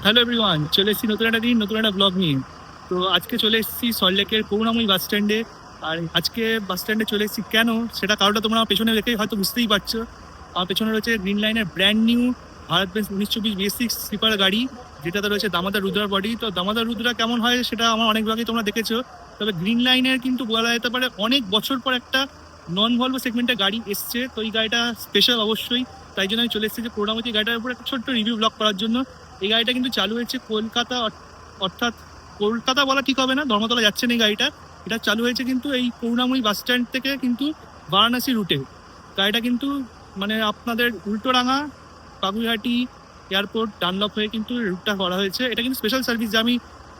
Hello everyone, চলে এসেছি নতুন একটা দিন, নতুন একটা ব্লগ নিয়ে। তো আজকে চলে এসেছি সল্টলেকের করুণাময়ী বাস স্ট্যান্ডে। আর আজকে বাস স্ট্যান্ডে চলে এসেছি কেন, সেটা কারোটা তোমরা আমার পেছনে দেখেই হয়তো বুঝতেই পারছো। আমার পেছনে রয়েছে গ্রিন লাইনের brand new Bharat Benz 1924 BS6 sleeper গাড়ি, যেটাতে রয়েছে দামোদর রুদ্রার বডি। তো দামোদর রুদ্রা কেমন হয় সেটা আমার অনেক আগেই তোমরা দেখেছো। তবে গ্রিন লাইনের কিন্তু বলা যেতে পারে অনেক বছর পর একটা নন ভলভো সেগমেন্টের গাড়ি এসছে। তো এই গাড়িটা স্পেশাল অবশ্যই, তাই জন্য আমি চলে এসেছি যে করুণাময়ী গাড়িটার উপর একটা ছোট্ট রিভিউ ব্লগ করার জন্য। এই গাড়িটা কিন্তু চালু হয়েছে কলকাতা, অর্থাৎ কলকাতা বলা ঠিক হবে না, ধর্মতলা যাচ্ছে না এই গাড়িটা। এটা চালু হয়েছে কিন্তু এই করুণাময়ী বাস স্ট্যান্ড থেকে কিন্তু বারাণসী রুটে। গাড়িটা কিন্তু মানে আপনাদের উল্টোডাঙা, বাগুইহাটি এয়ারপোর্ট ডানলপ হয়ে কিন্তু রুটটা করা হয়েছে। এটা কিন্তু স্পেশাল সার্ভিস, যা আমি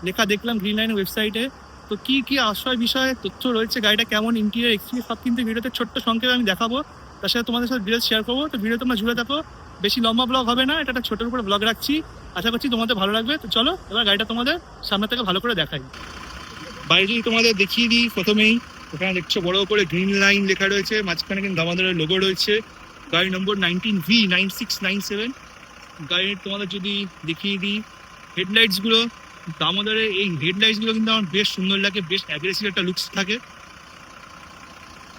লেখা দেখলাম গ্রিন লাইনের ওয়েবসাইটে। তো কি কি আশ্রয় বিষয়ে তথ্য রয়েছে, গাড়িটা কেমন, ইন্টেরিয়র এক্সপিরিয়েন্স, সব কিন্তু ভিডিওতে ছোট্ট সংক্ষেপে আমি দেখাবো। তার সাথে তোমাদের সাথে ডিটেলস শেয়ার করবো। তো ভিডিও তোমরা জুড়ে থাকো, বেশি লম্বা ব্লগ হবে না, এটা একটা ছোটোর উপরে ব্লগ রাখছি। আশা করছি তোমাদের ভালো লাগবে। তো চলো এবার গাড়িটা তোমাদের সামনে থেকে ভালো করে দেখাই। বাইরে তোমাদের দেখিয়ে দিই প্রথমেই। ওখানে দেখছো বড় করে গ্রিন লাইন লেখা রয়েছে, মাঝখানে কিন্তু দামোদরের লোগো রয়েছে। গাড়ি নম্বর 19V9697। গাড়ির তোমাদের যদি দেখিয়ে দিই হেডলাইটসগুলো, দামোদরের এই হেডলাইটসগুলো কিন্তু আমার বেশ সুন্দর লাগে, বেশ অ্যাগ্রেসিভ একটা লুকস থাকে।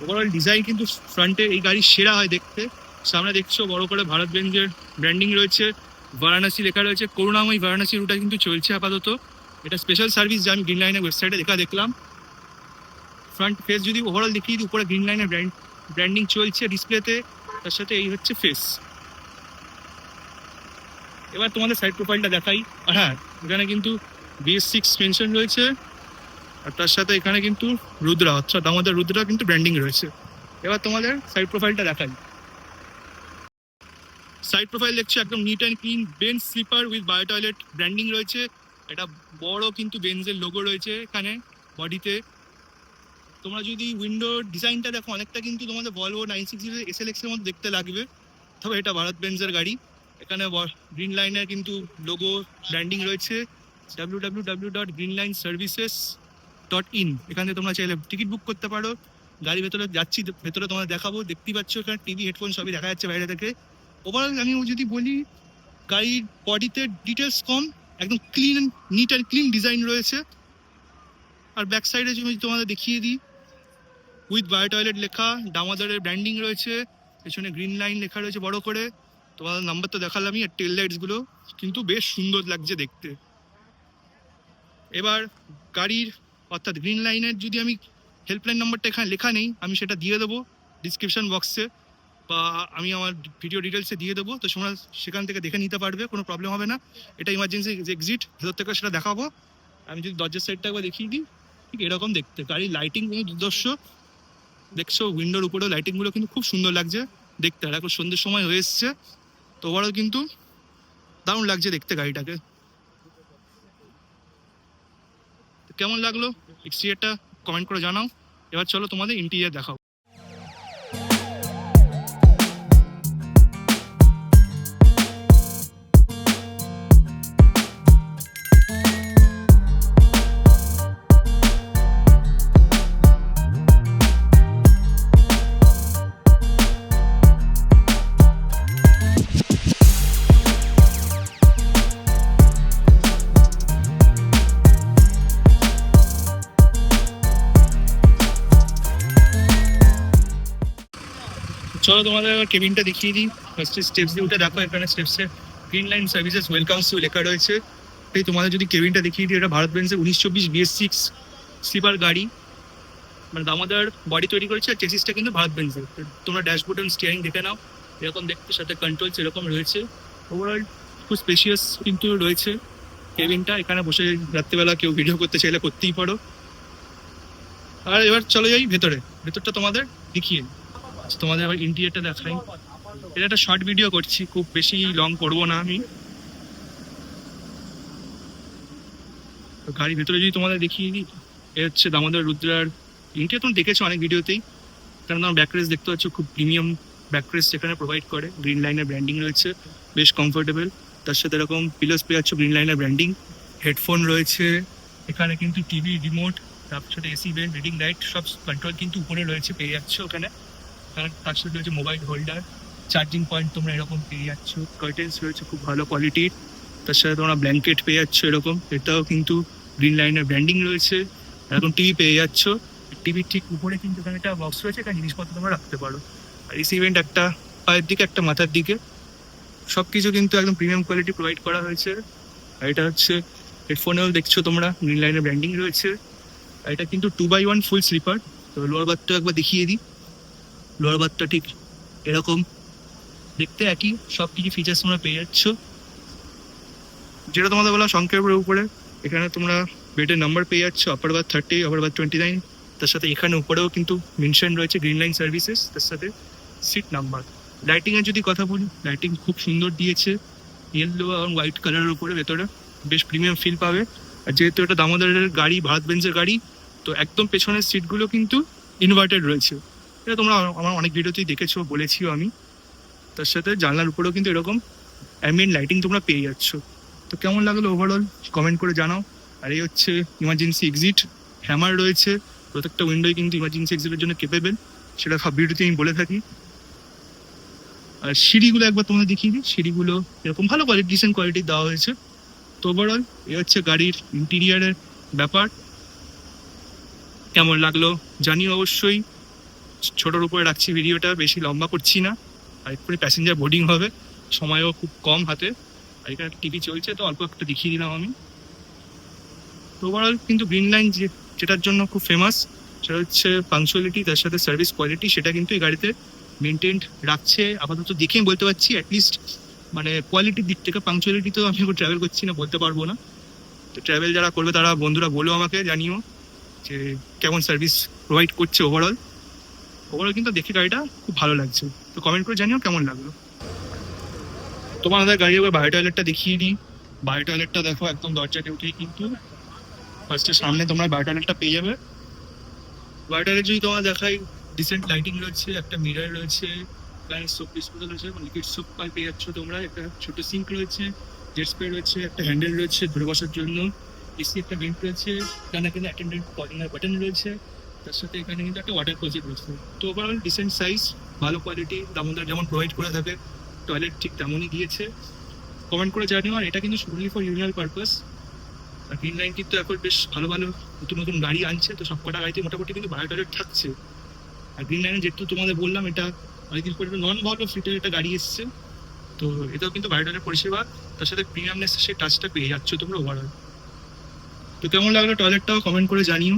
ওভারঅল ডিজাইন কিন্তু ফ্রন্টে এই গাড়ি সেরা হয় দেখতে। সামনে দেখছো বড় করে ভারত বেঞ্জের ব্র্যান্ডিং রয়েছে, বারাণসী লেখা রয়েছে। করুণাময়ী বারাণসী রুটটা কিন্তু চলছে আপাতত। এটা স্পেশাল সার্ভিস, যা আমি গ্রিন লাইনের ওয়েবসাইটে দেখলাম। ফ্রন্ট ফেস যদি ওভারঅল দেখিয়ে দিই, উপরে গ্রিন লাইনের ব্র্যান্ডিং চলছে ডিসপ্লেতে, তার সাথে এই হচ্ছে ফেস। এবার তোমাদের সাইড প্রোফাইলটা দেখাই। হ্যাঁ, এখানে কিন্তু BS6 মেনশন রয়েছে, আর তার সাথে এখানে কিন্তু রুদ্রা, অর্থাৎ আমাদের রুদ্রা কিন্তু ব্র্যান্ডিং রয়েছে। এবার তোমাদের সাইড প্রোফাইলটা দেখাই। সাইড প্রোফাইল দেখছো একদম neat and clean, Benz sleeper with bio toilet branding রয়েছে। এটা বড় কিন্তু বেঞ্জের লোগো রয়েছে এখানে বডিতে। তোমরা যদি উইন্ডো ডিজাইনটা দেখো, অনেকটা কিন্তু তোমাদের ভলভো 960 SLX এর মধ্যে দেখতে লাগবে। তবে এটা ভারত বেঞ্জের গাড়ি। এখানে গ্রিন লাইনের কিন্তু লোগো ব্র্যান্ডিং রয়েছে, www.greenlineservices.in। এখানে তোমরা চাইলে টিকিট বুক করতে পারো। গাড়ি ভেতরে যাচ্ছি, ভেতরে তোমাদের দেখাবো। দেখতেই পাচ্ছ এখানে টিভি, হেডফোন সবই দেখা যাচ্ছে বাইরে থেকে। ওভারঅল আমি যদি বলি, গাড়ির বডিতে ডিটেলস কম, একদম clean, NEET and clean design রয়েছে। আর ব্যাক সাইডে যদি তোমাদের দেখিয়ে দিই, উইথ বায়ো টয়লেট লেখা, দামোদরের ব্র্যান্ডিং রয়েছে, পেছনে গ্রিন লাইন লেখা রয়েছে বড় করে। তোমাদের নাম্বার তো দেখালামই, আর টেল লাইটসগুলো কিন্তু বেশ সুন্দর লাগছে দেখতে। এবার গাড়ির, অর্থাৎ গ্রিন লাইনের যদি আমি হেল্পলাইন নাম্বারটা এখানে লেখা নেই, আমি সেটা দিয়ে দেবো ডিসক্রিপশন বক্সে, বা আমি আমার ভিডিও ডিটেলসে দিয়ে দেবো। তো তোমরা সেখান থেকে দেখে নিতে পারবে, কোনো প্রবলেম হবে না। এটা ইমার্জেন্সি এক্সিট, ভেতর থেকে সেটা দেখাবো। আমি যদি দরজার সাইডটা একবার দেখিয়ে দিই, ঠিক এরকম দেখতে। গাড়ির লাইটিং কিন্তু দুর্ধর্ষ, দেখছো উইন্ডোর উপরেও লাইটিংগুলো কিন্তু খুব সুন্দর লাগছে দেখতে। আর এখন সন্ধ্যের সময় হয়ে এসছে, তো ওভারঅল কিন্তু দারুণ লাগছে দেখতে গাড়িটাকে। কেমন লাগলো এক্সটিরিয়রটা কমেন্ট করে জানাও। এবার চলো তোমাদের ইন্টেরিয়র দেখাও। চলো তোমাদের কেবিনটা দেখিয়ে দিই। ফার্স্টে স্টেপস দিয়ে উঠে দেখো, এখানে স্টেপসে green line services welcomes you লেখা রয়েছে। এই তোমাদের যদি কেবিনটা দেখিয়ে দিই, এটা ভারত বেঞ্জের 1924 BS6 স্লিপার গাড়ি, মানে দামোদর বডি তৈরি করেছে, আর চেসিসটা কিন্তু ভারত বেঞ্জের। তোমরা ড্যাশবোর্ড এবং স্টিয়ারিং দেখে নাও, এরকম দেখতে, সাথে কন্ট্রোলস এরকম রয়েছে। ওভারঅল খুব স্পেশিয়াস কিন্তু রয়েছে কেবিনটা। এখানে বসে রাত্রিবেলা কেউ ভিডিও করতে চাইলে করতেই পারো। আর এবার চলে যাই ভেতরে, ভেতরটা তোমাদের দেখিয়ে তোমাদের আবার ইন্টেরিয়রটা দেখাই। এটা একটা শর্ট ভিডিও করছি, খুব বেশি লং করবো না আমি। গাড়ির ভেতরে যদি তোমাদের দেখিয়ে দিই, এ হচ্ছে দামোদর রুদ্রার ইন্টেরিয়র। তুমি দেখেছো অনেক ভিডিওতেই, কারণ তোমার ব্যাকরেস দেখতে পাচ্ছ, খুব প্রিমিয়াম ব্যাকরেস এখানে প্রোভাইড করে। গ্রিন লাইনের ব্র্যান্ডিং রয়েছে, বেশ কমফোর্টেবল। তার সাথে এরকম পিলার্স পেয়ে যাচ্ছ গ্রিন লাইনের ব্র্যান্ডিং, হেডফোন রয়েছে এখানে, কিন্তু টিভি রিমোট, তার সাথে এসি ভেন্ট, রিডিং লাইট, সব কন্ট্রোল কিন্তু উপরে রয়েছে, পেয়ে যাচ্ছ ওখানে। তার সাথে রয়েছে মোবাইল হোল্ডার, চার্জিং পয়েন্ট তোমরা এরকম পেয়ে যাচ্ছ। কার্টেন্স রয়েছে খুব ভালো কোয়ালিটির। তার সাথে তোমরা ব্ল্যাঙ্কেট পেয়ে যাচ্ছ এরকম, এটাও কিন্তু গ্রিন লাইনের ব্র্যান্ডিং রয়েছে। এরকম টিভি পেয়ে যাচ্ছ, টিভির ঠিক উপরে কিন্তু এখানে একটা বক্স রয়েছে, এখানে জিনিসপত্র তোমরা রাখতে পারো। আর রিসিভেন্ট একটা পায়ের দিকে, একটা মাথার দিকে, সব কিছু কিন্তু একদম প্রিমিয়াম কোয়ালিটি প্রোভাইড করা হয়েছে। আর এটা হচ্ছে হেডফোনেও দেখছো তোমরা গ্রিন লাইনের ব্র্যান্ডিং রয়েছে। আর এটা কিন্তু 2x1 ফুল স্লিপার। তো লোয়ার বারটা একবার দেখিয়ে দিই। লোয়ার বারটা ঠিক এরকম দেখতে, একই সব কিছু ফিচার্স তোমরা পেয়ে যাচ্ছ। যেটা তোমাদের বলা সংক্ষেপের উপরে, এখানে তোমরা বেডের নাম্বার পেয়ে যাচ্ছ, আপার বার্থ 30, আপার বার্থ 29। তার সাথে এখানে উপরেও কিন্তু মেনশন রয়েছে গ্রিন লাইন সার্ভিসেস, তার সাথে সিট নাম্বার। লাইটিংয়ের যদি কথা বলি, লাইটিং খুব সুন্দর দিয়েছে, ইয়েলো এবং হোয়াইট কালারের উপরে, ভেতরে বেশ প্রিমিয়াম ফিল পাবে। আর যেহেতু এটা দামোদরের গাড়ি, ভারত বেঞ্জের গাড়ি, তো একদম পেছনের সিটগুলো কিন্তু ইনভার্টেড রয়েছে। এটা তোমরা আমার অনেক ভিডিওতেই দেখেছো, বলেছিও আমি। তার সাথে জানলার উপরেও কিন্তু এরকম অ্যাম্বিয়েন্ট লাইটিং তোমরা পেয়ে যাচ্ছ। তো কেমন লাগলো ওভারঅল কমেন্ট করে জানাও। আর এই হচ্ছে ইমার্জেন্সি এক্সিট, হ্যামার রয়েছে প্রত্যেকটা উইন্ডোই কিন্তু ইমার্জেন্সি এক্সিটের জন্য কেপেবল, সেটা সব ভিডিওতে আমি বলে থাকি। আর সিঁড়িগুলো একবার তোমাদের দেখিয়ে দিই, সিঁড়িগুলো এরকম ভালো কোয়ালিটি, ডিসেন্ট কোয়ালিটি দেওয়া হয়েছে। তো ওভারঅল এই হচ্ছে গাড়ির ইন্টিরিয়ারের ব্যাপার। কেমন লাগলো জানিও অবশ্যই। ছোটোর উপরে রাখছি ভিডিওটা, বেশি লম্বা করছি না। আর এক্ষুনি প্যাসেঞ্জার বোর্ডিং হবে, সময়ও খুব কম হাতে। আর এখানে টিভি চলছে, তো অল্প একটা দেখিয়ে দিলাম আমি। তো ওভারঅল কিন্তু গ্রিন লাইন যেটার জন্য খুব ফেমাস, সেটা হচ্ছে পাংচুয়ালিটি, তার সাথে সার্ভিস কোয়ালিটি, সেটা কিন্তু এই গাড়িতে মেনটেন রাখছে আপাতত দেখেই বলতে পারছি। অ্যাটলিস্ট মানে কোয়ালিটির দিক থেকে, পাংচুয়ালিটি তো আমি ট্রাভেল করছি না, বলতে পারবো না। তো ট্রাভেল যারা করবে তারা বন্ধুরা বলো আমাকে, জানিও যে কেমন সার্ভিস প্রোভাইড করছে ওভারঅল। ওভারঅল কিন্তু দেখে গাড়িটা খুব ভালো লাগছে। তো কমেন্ট করে জানিও কেমন লাগলো। তোমাদের গাড়ি এবার বাইরে টয়লেটটা দেখিয়ে দিই। বাইরে টয়লেটটা দেখো, একদম দরজাতে উঠেই কিন্তু ফার্স্টে সামনে তোমরা বাইরে টয়লেটটা পেয়ে যাবে। বাইরে টয়লেট যদি তোমার দেখাই, ডিসেন্ট লাইটিং রয়েছে, একটা মিরর রয়েছে, সোপ ডিসপোজাল রয়েছে, লিকুইড সোপ পেয়ে যাচ্ছ তোমরা, একটা ছোট সিঙ্ক রয়েছে, জেট স্প্রে রয়েছে, একটা হ্যান্ডেল রয়েছে ধরে বসার জন্য, এসি একটা ভেন্ট রয়েছে, এখানে কিন্তু অ্যাটেন্ডেন্ট কলিংয়ের বাটন রয়েছে, তার সাথে এখানে কিন্তু একটা ওয়াটার ক্লোজেট রয়েছে। তো ওভারঅল ডিসেন্ট সাইজ, ভালো কোয়ালিটি, দামোদর যেমন প্রোভাইড করে থাকে টয়লেট ঠিক তেমনই দিয়েছে। কমেন্ট করে জানিও। আর এটা কিন্তু শুধুই ফর ইউনিয়ন পারপাস। আর গ্রিন লাইন কিন্তু এখন বেশ ভালো ভালো নতুন নতুন গাড়ি আনছে, তো সব কটা গাড়িতে মোটামুটি কিন্তু বায়ো টয়লেট থাকছে। আর গ্রিন লাইনে যেহেতু তোমাদের বললাম, এটা অনেকদিন পরে নন ভলভো ফিটের একটা গাড়ি এসছে, তো এটাও কিন্তু বায়ো টয়লেট পরিষেবা, তার সাথে প্রিমিয়ামনেস সেই টাচটা পেয়ে যাচ্ছ তোমরা ওভারঅল। তো কেমন লাগলো টয়লেটটাও কমেন্ট করে জানিও।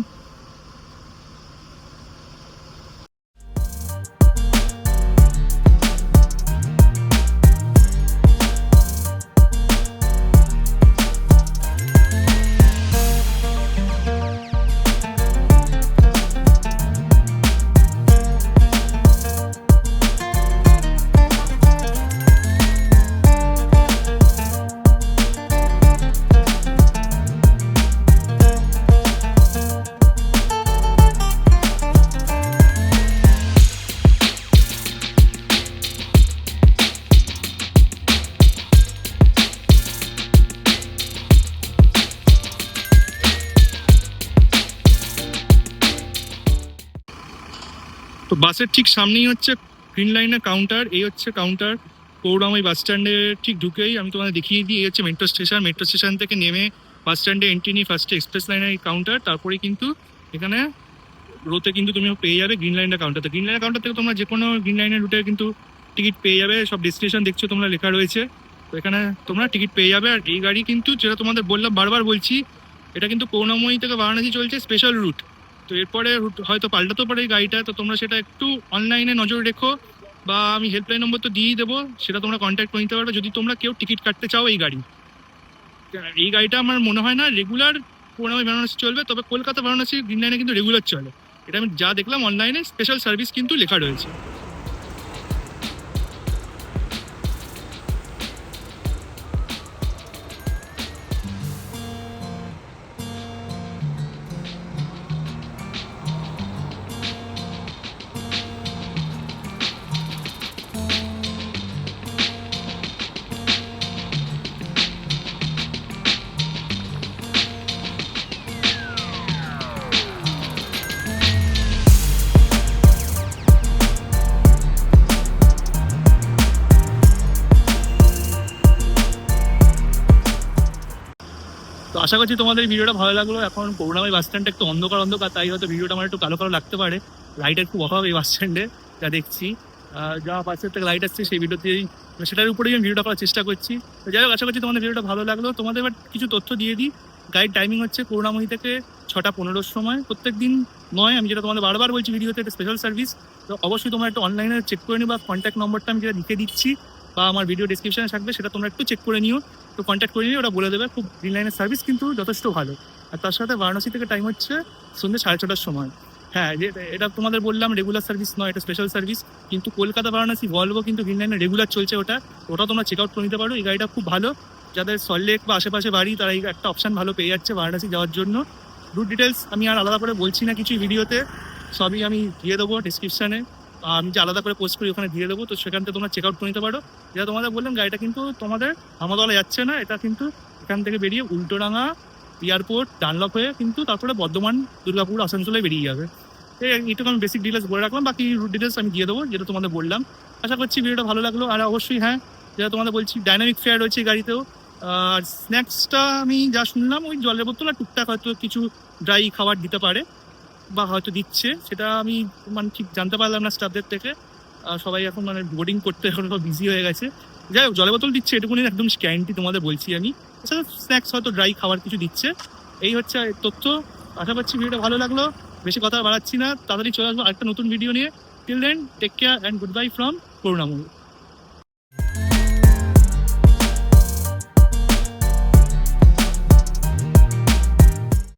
তো বাসের ঠিক সামনেই হচ্ছে গ্রিন লাইনের কাউন্টার। এই হচ্ছে কাউন্টার, পৌরাময় বাস স্ট্যান্ডে ঠিক ঢুকেই আমি তোমাদের দেখিয়ে দিই। এই হচ্ছে মেট্রো স্টেশন। মেট্রো স্টেশন থেকে নেমে বাস স্ট্যান্ডে এন্ট্রি নিই, ফার্স্টে এক্সপ্রেস লাইনের কাউন্টার, তারপরে কিন্তু এখানে রোতে কিন্তু তুমি পেয়ে যাবে গ্রিন লাইনের কাউন্টার। গ্রিন লাইনের কাউন্টার থেকে তোমরা যে কোনো গ্রিন লাইনের রুটে কিন্তু টিকিট পেয়ে যাবে। সব ডেস্টিনেশন দেখছো তোমরা লেখা রয়েছে, তো এখানে তোমরা টিকিট পেয়ে যাবে। আর এই গাড়ি কিন্তু, যেটা তোমাদের বললাম, বারবার বলছি, এটা কিন্তু করুণাময়ী থেকে বারাণসী চলছে স্পেশাল রুট। তো এরপরে হয়তো পাল্টাতেও পারে এই গাড়িটা, তো তোমরা সেটা একটু অনলাইনে নজর রেখো, বা আমি হেল্পলাইন নম্বর তো দিয়েই দেবো, সেটা তোমরা কন্ট্যাক্ট করে নিতে পারবে যদি তোমরা কেউ টিকিট কাটতে চাও এই গাড়ি। এই গাড়িটা আমার মনে হয় না রেগুলার করুণাময়ী বারাণসী চলবে, তবে কলকাতা বারাণসী গ্রিন লাইনে কিন্তু রেগুলার চলে। এটা আমি যা দেখলাম অনলাইনে স্পেশাল সার্ভিস কিন্তু লেখা রয়েছে। তো আশা করছি তোমাদের ভিডিওটা ভালো লাগলো। এখন করুণাময়ী বাস স্ট্যান্ডটা একটু অন্ধকার অন্ধকার, তাই হয়তো ভিডিওটা আমার একটু কালো কালো লাগতে পারে। লাইটের খুব অভাব এই বাস স্ট্যান্ডে, যা দেখছি। যা পাশের থেকে লাইট আসছে সেই ভিডিওতেই, সেটার উপরেই আমি ভিডিওটা করার চেষ্টা করছি। তো যাই হোক, আশা করছি তোমাদের ভিডিওটা ভালো লাগলো। তোমাদের এবার কিছু তথ্য দিয়ে দিই। গাইড টাইমিং হচ্ছে করুণাময়ী থেকে 6:15 সময় প্রত্যেক দিন নয়, আমি যেটা তোমাদের বারবার বলছি ভিডিওতে, একটা স্পেশাল সার্ভিস। তো অবশ্যই তোমরা একটু অনলাইনে চেক করে নিও, বা কন্ট্যাক্ট নম্বরটা আমি যেটা লিখে দিচ্ছি বা আমার ভিডিও ডিসক্রিপশনে থাকবে, সেটা তোমরা একটু চেক করে নিও। তো কন্ট্যাক্ট করে নিও, ওরা বলে দেবে। খুব গ্রিন লাইনের সার্ভিস কিন্তু যথেষ্ট ভালো। আর তার সাথে বারাণসী থেকে টাইম হচ্ছে সন্ধ্যে 6:30টার সময়। হ্যাঁ, এটা তোমাদের বললাম রেগুলার সার্ভিস নয়, এটা স্পেশাল সার্ভিস। কিন্তু কলকাতা বারাণসী ভলভো কিন্তু গ্রিন লাইনে রেগুলার চলছে, ওটা তোমরা চেক আউট করে নিতে পারো। এই গাড়িটা খুব ভালো, যাদের সল্টলেক বা আশেপাশে বাড়ি তারা এই একটা অপশন ভালো পেয়ে যাচ্ছে বারাণসী যাওয়ার জন্য। রুট ডিটেলস আমি আর আলাদা করে বলছি না কিছু ভিডিওতে, সবই আমি দিয়ে দেবো ডিসক্রিপশানে। আমি যে আলাদা করে পোস্ট করি ওখানে দিয়ে দেবো, তো সেখান থেকে তোমরা চেক আউট করে নিতে পারো। যেটা তোমাদের বললাম, গাড়িটা কিন্তু তোমাদের আমাদলা যাচ্ছে না, এটা কিন্তু এখান থেকে বেরিয়ে উল্টোডাঙ্গা এয়ারপোর্ট ডানলপ হয়ে কিন্তু তারপরে বর্ধমান, দুর্গাপুর, আসানসোলে বেরিয়ে যাবে। এইটুকু আমি বেসিক ডিটেলস বলে রাখলাম, বাকি রুট ডিটেলস আমি দিয়ে দেবো যেটা তোমাদের বললাম। আশা করছি ভিডিওটা ভালো লাগলো। আর অবশ্যই হ্যাঁ, যেটা তোমাদের বলছি, ডাইনামিক ফেয়ার রয়েছে এই গাড়িতেও। আর স্ন্যাক্সটা আমি যা শুনলাম, ওই জলের বোতল আর টুকটাক হয়তো কিছু ড্রাই খাবার দিতে পারে বা হয়তো দিচ্ছে, সেটা আমি মানে ঠিক জানতে পারলাম না স্টাফদের থেকে। সবাই এখন মানে বোর্ডিং করতে এখন বিজি হয়ে গেছে। যাই হোক, জলের বোতল দিচ্ছে এটুকুনি একদম গ্যারান্টি তোমাদের বলছি আমি। এছাড়া স্ন্যাক্স হয়তো ড্রাই খাবার কিছু দিচ্ছে। এই হচ্ছে তথ্য। আশা করছি ভিডিওটা ভালো লাগলো। বেশি কথা বাড়াচ্ছি না, তাড়াতাড়ি চলে আসবো আরেকটা নতুন ভিডিও নিয়ে। Till then, take care and good bye from Karunamoyee.